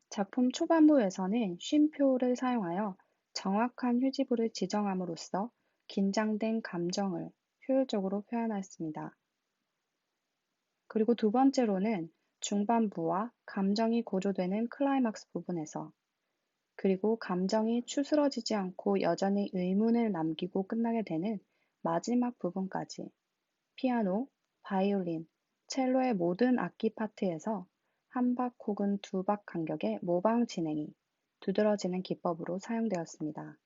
작품 초반부에서는 쉼표를 사용하여 정확한 휴지부를 지정함으로써 긴장된 감정을 효율적으로 표현했습니다. 그리고 두 번째로는 중반부와 감정이 고조되는 클라이막스 부분에서 그리고 감정이 추스러지지 않고 여전히 의문을 남기고 끝나게 되는 마지막 부분까지 피아노, 바이올린, 첼로의 모든 악기 파트에서 한 박 혹은 두 박 간격의 모방 진행이 두드러지는 기법으로 사용되었습니다.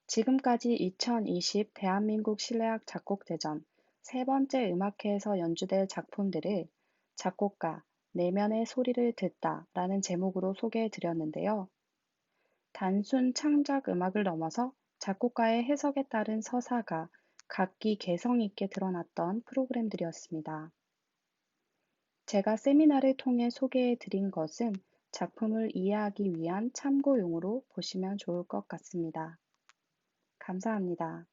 지금까지 2020 대한민국 실내악 작곡대전 세 번째 음악회에서 연주될 작품들을 작곡가 내면의 소리를 듣다 라는 제목으로 소개해 드렸는데요. 단순 창작 음악을 넘어서 작곡가의 해석에 따른 서사가 각기 개성 있게 드러났던 프로그램들이었습니다. 제가 세미나를 통해 소개해 드린 것은 작품을 이해하기 위한 참고용으로 보시면 좋을 것 같습니다. 감사합니다.